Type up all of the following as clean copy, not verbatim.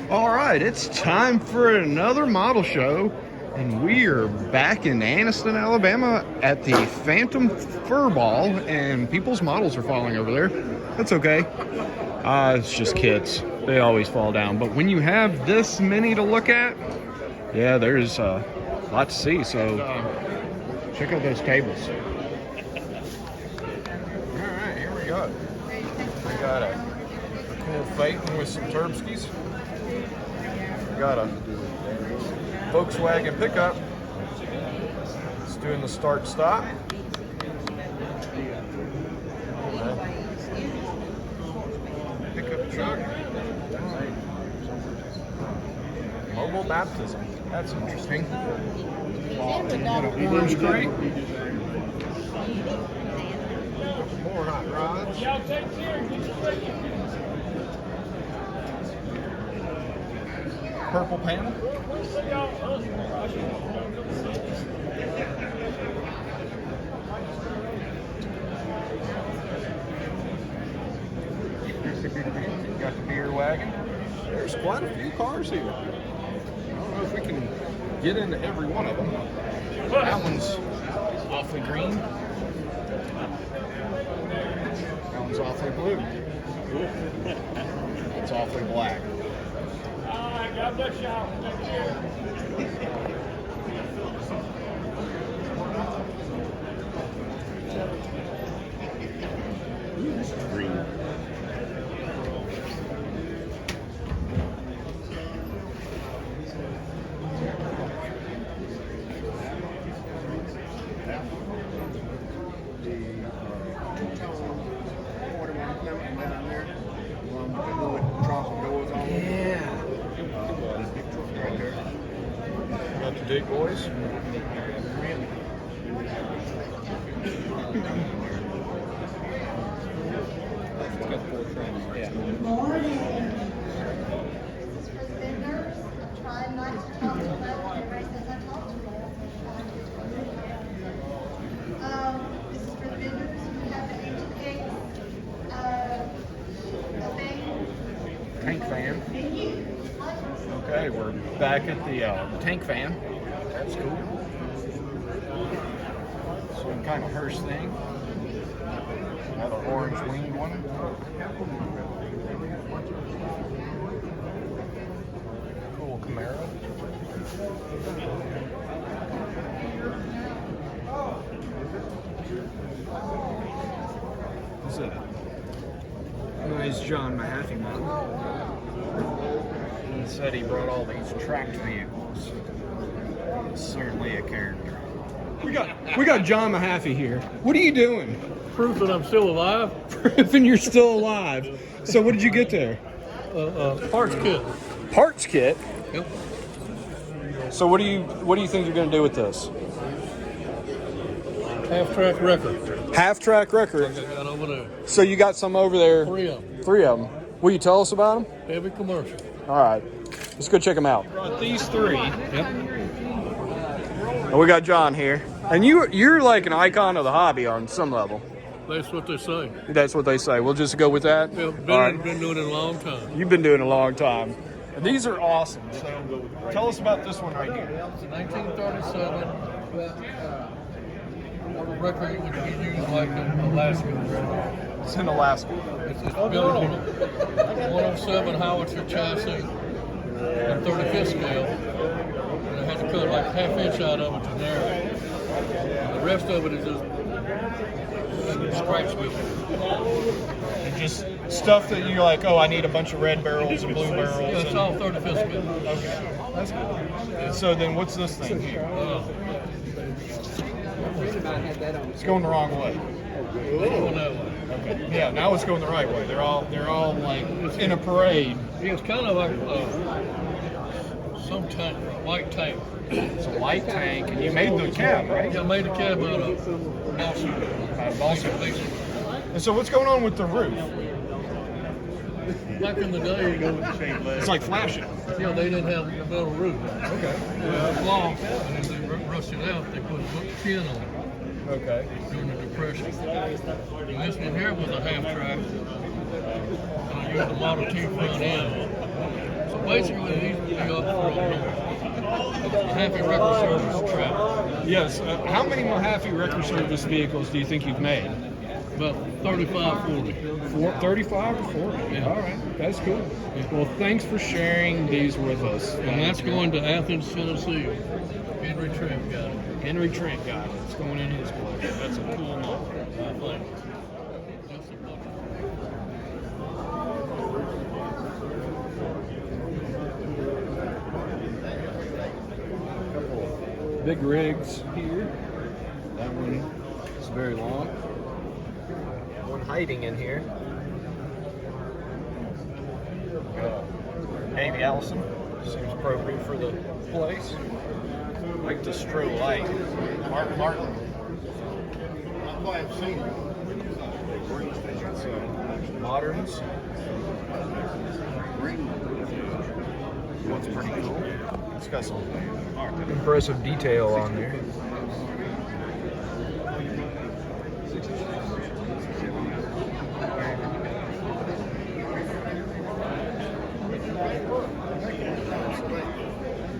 All right, it's time for another model show, and we are back in Anniston, Alabama at the Phantom Fur Ball, and people's models are falling over there. That's okay. It's just kids. They always fall down. But when you have this many to look at, yeah, there's a lot to see. So check out those tables. All right, here we go. We got a cool Phaeton with some Turbskis. Got a Volkswagen pickup. It's doing the start stop. Pickup truck. Mobile baptism. That's interesting. Got an orange crate. More hot rods. Purple panel. Got the beer wagon. There's quite a few cars here. I don't know if we can get into every one of them. That one's awfully green. That one's awfully blue. That's awfully black. God bless y'all. This is green. Got the Dig Boys. Good morning. This is for the vendors. Try not to talk too much. Everybody says I talk too much. This is for the vendors. We have the HK thing. Tank fan. Okay, we're back at the tank fan. That's cool. Some kind of hearse thing. Another orange winged one. Cool Camaro. What's that? Nice John Mafy model. He said he brought all these tracked vehicles. He's certainly a character. We got John Mafy here. What are you doing? Proof that I'm still alive. Proving you're still alive. So what did you get there? Parts kit. Parts kit. Yep. So what do you think you're going to do with this? Half-track record. Half-track record. Got over there. So you got some over there. 3 of them. 3 of them. Will you tell us about them? Heavy commercial. All right. Let's go check them out. Brought these 3. Yep. And we got John here. And you're like an icon of the hobby on some level. That's what they say. That's what they say. We'll just go with that. Yeah, been doing it a long time. You've been doing it a long time. And these are awesome. So tell us about this one right here. It's a 1937 record which we use like in Alaska. It's in Alaska. It's built on a 107 howitzer chassis and 35th scale. And I had to cut like ½ inch out of it to narrow it. And the rest of it is just scratch wheel. And just stuff that you're like, oh, I need a bunch of red barrels and blue barrels. Yeah, it's all 35th scale. Okay, that's cool. And so then what's this thing here? It's going the wrong way. Going that way. Okay. Yeah, now it's going the right way. They're all like in a parade. It's kind of like some tank, white tank. It's a light tank, and you made the cab, right? Yeah, I made the cab out of balsa piece. And so what's going on with the roof? Back in the day, It's like flashing. yeah, they didn't have a metal roof. Okay. It was long, and then they rusted out. They put a tin on it. Okay. during the Depression. And this one here was a half track. And I used a Model T front end. So basically, these would be up from Mafy record service track. Yes. How many Mafy record service vehicles do you think you've made? About 35, 40. 35 or 40? Yeah. All right. That's cool. Well, thanks for sharing these with us. And that's going to Athens, Tennessee. Henry Trent got it. Henry Trent got it. It's going in his collection. That's a cool model. Big rigs here. That one is very long. One hiding in here. Amy Allison seems appropriate for the place. Like to stroll light. Martin. Moderns. That's pretty cool. It's got some impressive detail on there.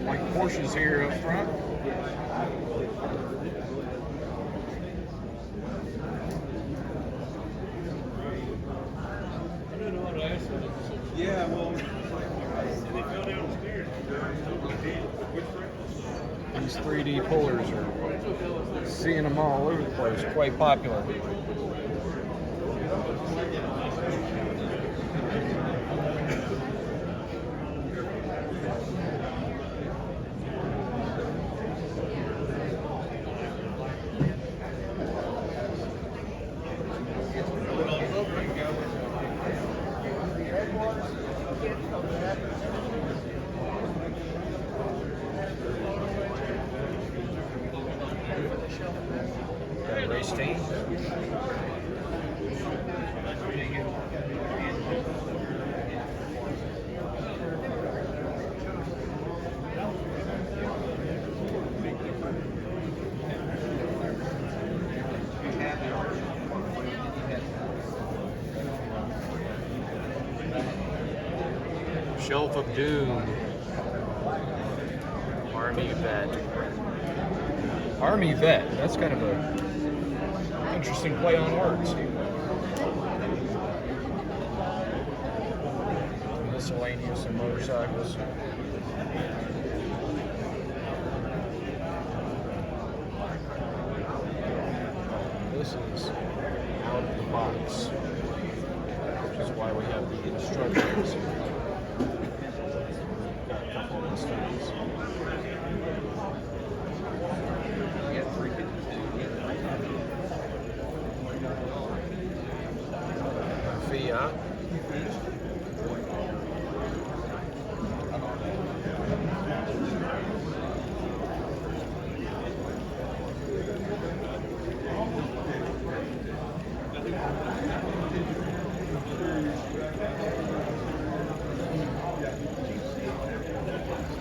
Like Porsches here up front. Yeah, well, These 3D pullers are seeing them all over the place. Quite popular. Got a race team. Shelf of Doom. Army Vet. Army Vet. That's kind of a interesting play on words. Miscellaneous and motorcycles. This is out of the box, which is why we have the instructions. Got a couple of instructions. Fiat.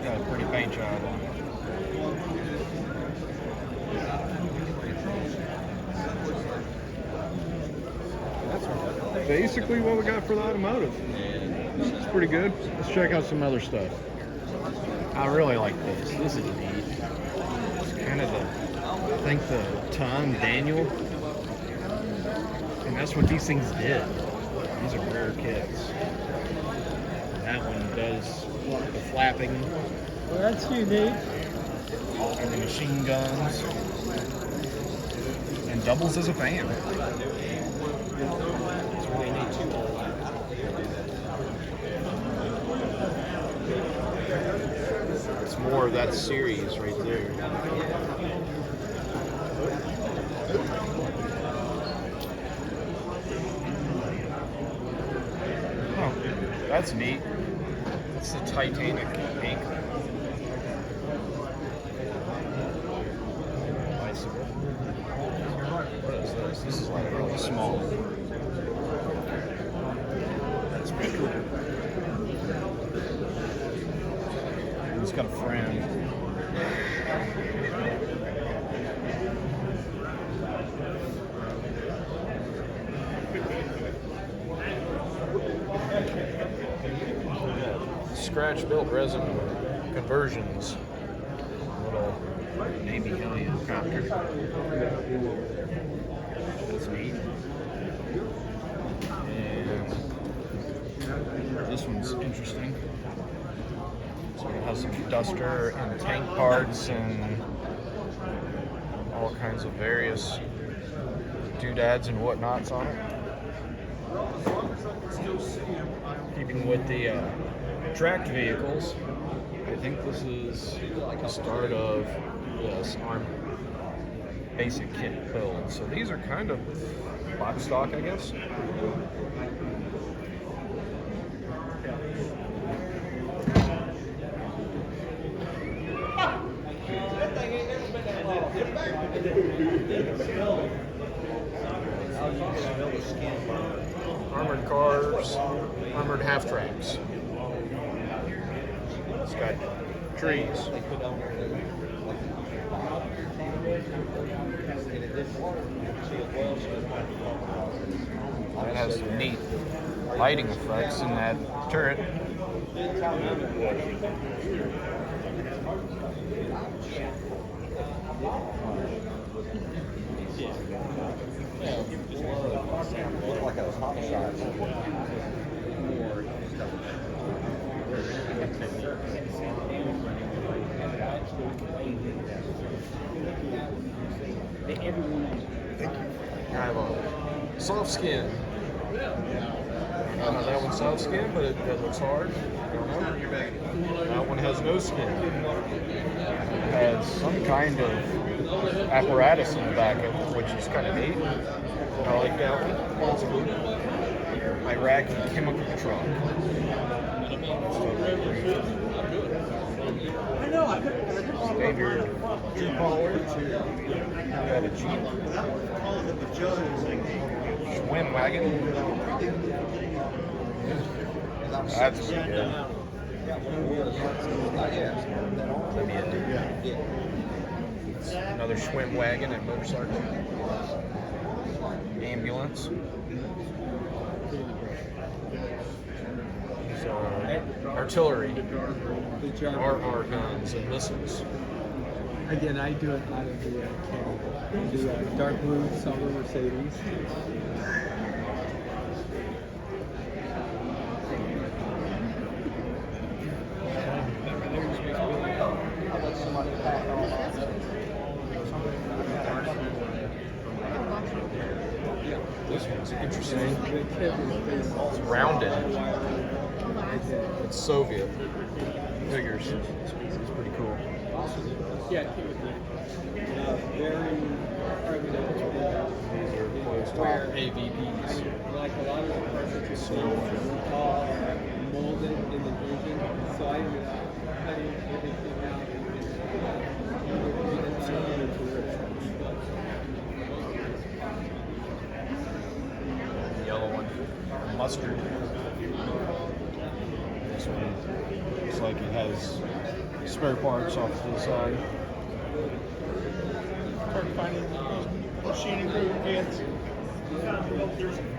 Got a pretty paint job on it. That's basically what we got for the automotive. It's pretty good. Let's check out some other stuff. I really like this. This is neat. It's kind of the, I think the Tom Daniel. And that's what these things did. These are rare kits. That one does the flapping. Well, that's unique. And the machine guns. And doubles as a fan. It's really neat. It's more of that series right there. Oh, that's neat. It's the Titanic ink. Bicycle. What is this? This is like really small. That's pretty cool. He's got a friend. scratch-built resin conversions. Little Navy helicopter. That's neat. And this one's interesting. So it has some duster and tank parts and all kinds of various doodads and whatnots on it. Keeping with the tracked vehicles, I think this is like a start of this arm basic kit build. So these are kind of box stock, I guess. Armored cars, armored half tracks. It's got trees. That has some neat lighting effects in that turret. I have a soft skin. I don't know that one's soft skin, but it looks hard. I don't know. That one has no skin. It has some kind of apparatus in the back of it, which is kind of neat. I like that one. That's cool. Iraqi chemical truck. Standard Jeep hauler. Got a Jeep. Swim wagon. That's pretty good. Another swim wagon and motorcycle. Ambulance. These are artillery. RR guns and missiles. Again, I do it out of the can. The dark blue silver Mercedes. This one's interesting. It's rounded. It's Soviet figures. It's pretty cool. Yeah, it came with very These are closed-top AVPs. like a lot of the parts that you see were all molded in the engine, so I ended up cutting everything out. The yellow one, mustard. This one looks like it has spare parts off to the side.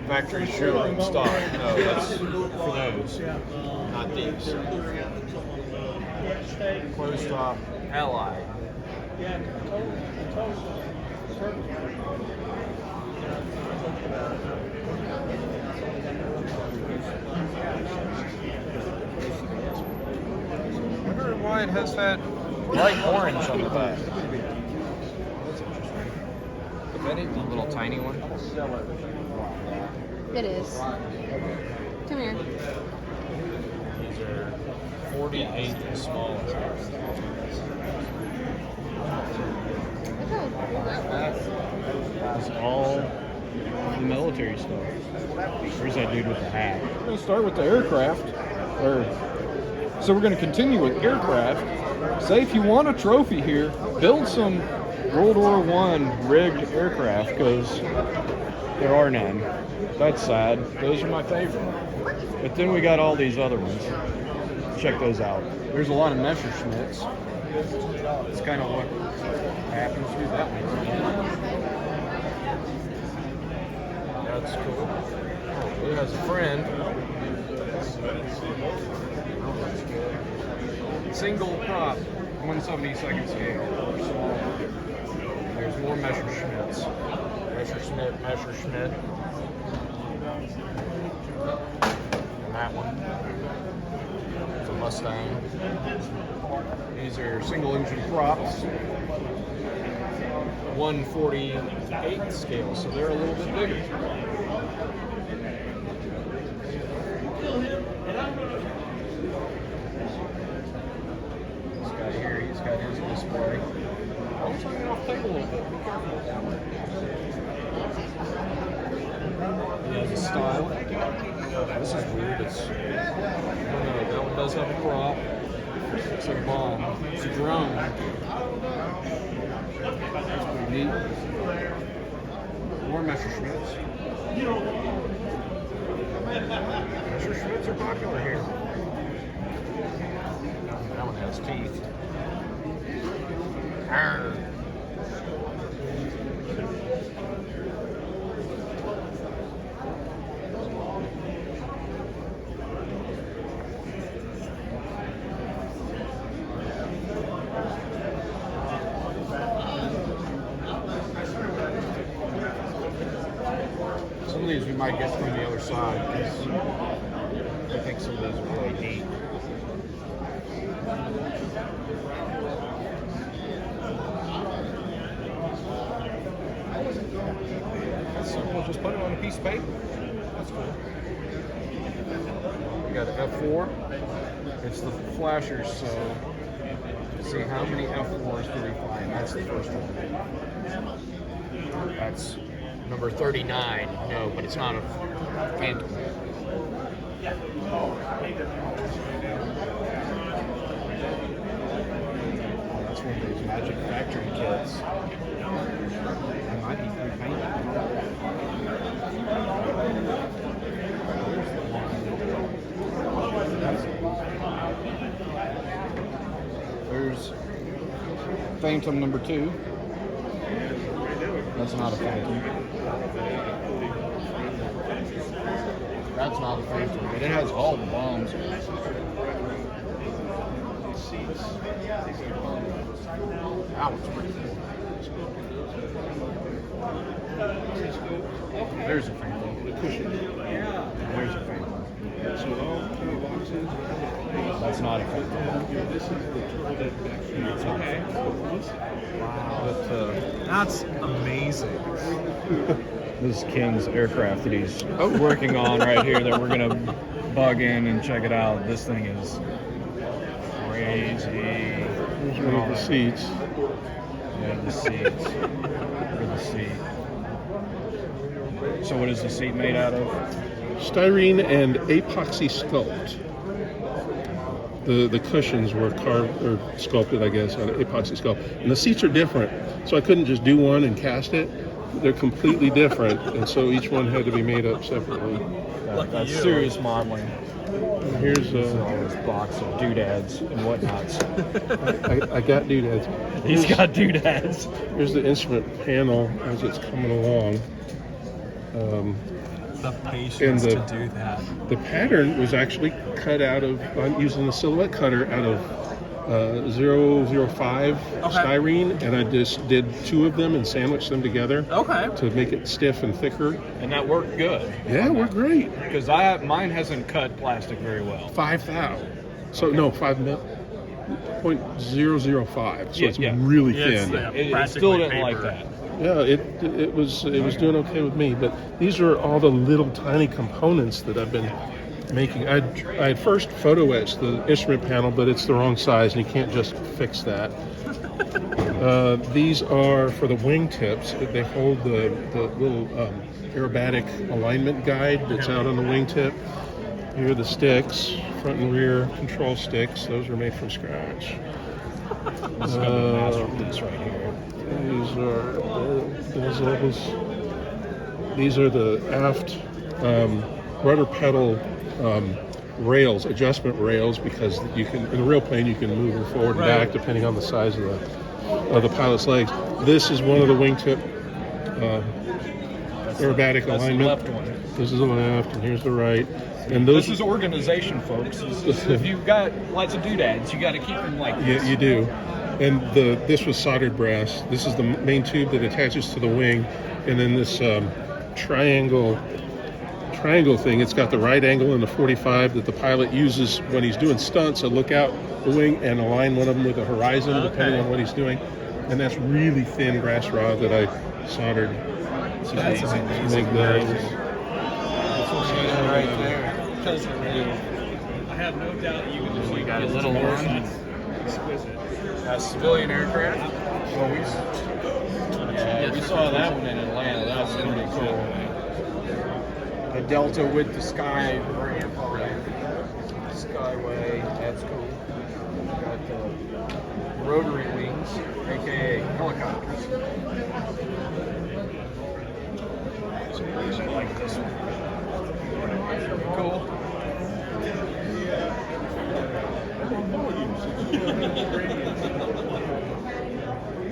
Factory showroom stock. No, that's for those, not these. Closed top Ally. I wonder why it has that light orange on the back. That's interesting. A little tiny one. It is. Come here. These are 48 and smaller. It's all the military stuff. Where's that dude with the hat? We're going to start with the aircraft. So we're going to continue with aircraft. Say if you want a trophy here, build some World War I rigged aircraft, because there are none. That's sad. Those are my favorite. But then we got all these other ones. Check those out. There's a lot of Messerschmitts. It's kind of what happens with that one. That's cool. It has a friend. Single prop, 1/72 scale. There's more Messerschmitts. Messerschmitt. And that one. It's a Mustang. These are single engine props. 1/48 scale, so they're a little bit bigger. This guy here, he's got his display. I'm turning off tape a little bit. Be careful. He has a style. This is weird. It's, I don't know, that one does have a prop. It's a bomb. It's a drone. That's pretty neat. More Messerschmitts. Messerschmitts are popular here. That one has teeth. Arr. Some of these we might get from the other side because I think some of these are really neat. That's simple, just put it on a piece of paper. That's cool. We got an F4. It's the flashers, so let's see how many F4s do we find. That's the first one. That's number 39. No, but it's not a Phantom. That's one of those Magic Factory kits. It might be repainted. There's Phantom number 2. That's not a Phantom. That's not a Phantom, but it has all the bombs. That one's pretty cool. There's a Phantom. There's a Phantom. That's not a Phantom. Wow. That's amazing. This is Ken's aircraft that he's working on right here that we're going to bug in and check it out. This thing is crazy. Here's one of the seats. Yeah, the seats. Look at the seat. So what is the seat made out of? Styrene and epoxy sculpt. The cushions were carved or sculpted, I guess, on epoxy sculpt. And the seats are different, so I couldn't just do one and cast it. They're completely different, and so each one had to be made up separately. That's serious modeling. And here's all this box of doodads and whatnots. I got doodads. He's got doodads. Here's the instrument panel as it's coming along. The patience And to do that. The pattern was actually cut out of, I'm using the silhouette cutter out of 005 styrene, and I just did 2 of them and sandwiched them together to make it stiff and thicker. And that worked good. Yeah, we're great. Because mine hasn't cut plastic very well. 5 thou. So Okay. no, 5 mil. 0.005. So it's really thin. It still didn't like that. Yeah, it was doing okay with me, but these are all the little tiny components that I've been making. I had first photo etched the instrument panel, but it's the wrong size, and you can't just fix that. These are for the wing tips. They hold the little aerobatic alignment guide that's out on the wing tip. Here are the sticks, front and rear control sticks. Those are made from scratch. This is got the masterpiece right here. These are the aft rudder pedal rails, adjustment rails, because you can, in a real plane, you can move them forward and back depending on the size of the pilot's legs. This is one of the wingtip aerobatic That's the alignment. left one. This is the left, and here's the right. And those This is organization, folks. If you've got lots of doodads, you got to keep them like this. you do. And this was soldered brass. This is the main tube that attaches to the wing, and then this triangle thing. It's got the right angle and the 45 that the pilot uses when he's doing stunts. So look out the wing and align one of them with the horizon, depending on what he's doing. And that's really thin brass rod that I soldered. So That's to amazing. make those. Right there. I have no doubt you can just We got a little one. exquisite. A civilian aircraft. Always. Yeah, we saw that one in Atlanta. That was pretty cool. The Delta with the sky ramp on it. Skyway, that's cool. Got the rotary wings, aka helicopters. I like this one. Cool.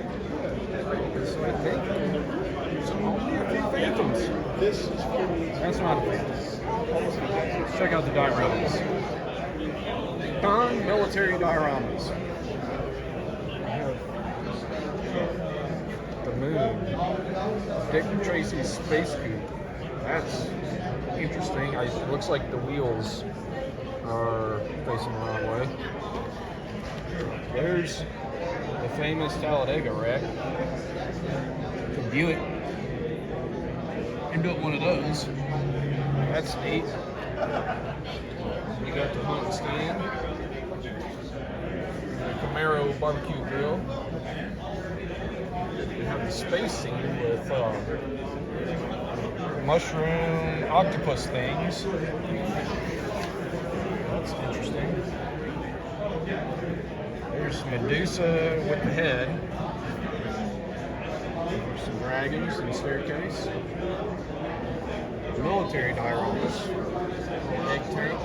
So I think there's only a few Phantoms. That's not a Phantom. Let's check out the dioramas. Non-military dioramas. I have the moon. Dick Tracy's space coupe. That's interesting. It looks like the wheels are facing the wrong way. There's the famous Talladega wreck. Could view it and built one of those. That's neat. You got the hunt stand, the Camaro barbecue grill. You have the space scene with mushroom octopus things. That's interesting. There's Medusa with the head. There's some dragons in the staircase. Military dioramas. Egg tank.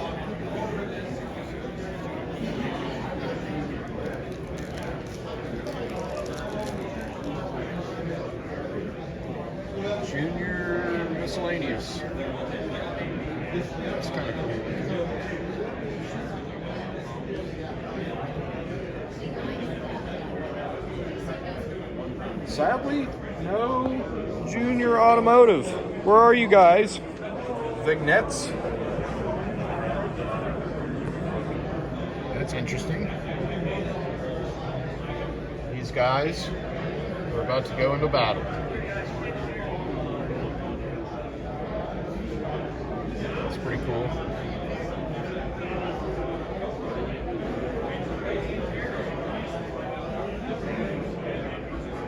Junior miscellaneous. That's kind of cool. Sadly, no Junior Automotive. Where are you guys? Vignettes. That's interesting. These guys are about to go into battle. That's pretty cool.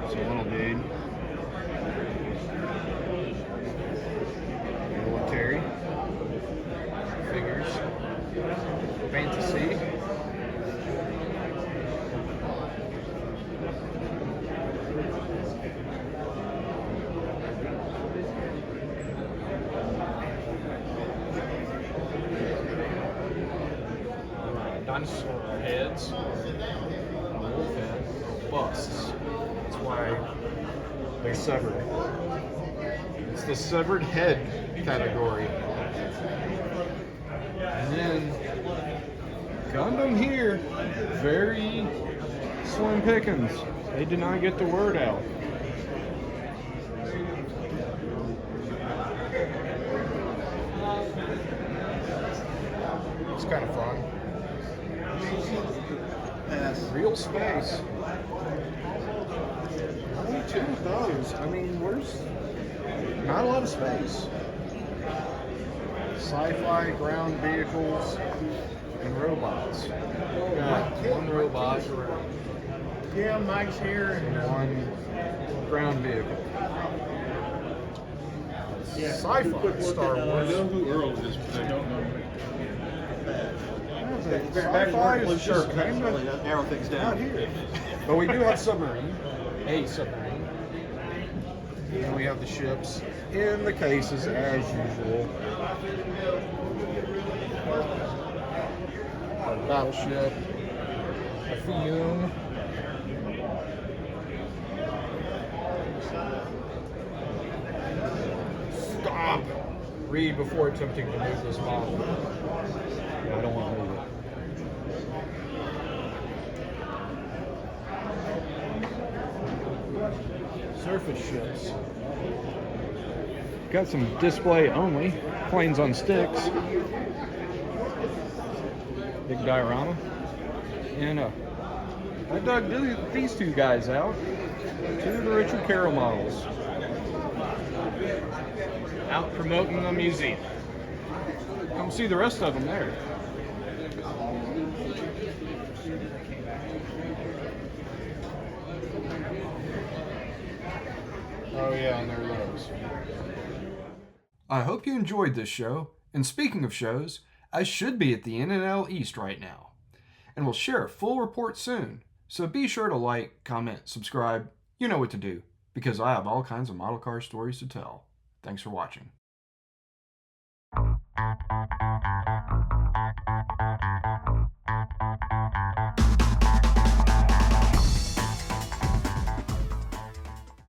It's a little dude. Military. Figures. Fantasy. Dinosaur heads, wolf head, busts. That's why they're severed. It's the severed head category. And then Gundam here, very slim pickings. They did not get the word out. It's kind of fun. Real space. Only two of those. I mean, where's not a lot of space. Sci-fi ground vehicles and robots. Got one robot. Yeah, Mike's here. And one ground vehicle. Sci-fi Star I Wars. know who Earl is, but I don't know. Sci-fi is just kind of narrow things not down. here. But we do have submarine, a submarine. And we have the ships in the cases as usual. Our battleship, a Fiume. read before attempting to move this model. I don't want to move it. Surface ships. Got some display only, planes on sticks. Big diorama. And I dug these two guys out. Two of the Richard Carroll models. Out promoting the museum. Come see the rest of them there. Oh yeah, and there are those. I hope you enjoyed this show. And speaking of shows, I should be at the N&L East right now. And we'll share a full report soon. So be sure to like, comment, subscribe. You know what to do. Because I have all kinds of model car stories to tell. Thanks for watching.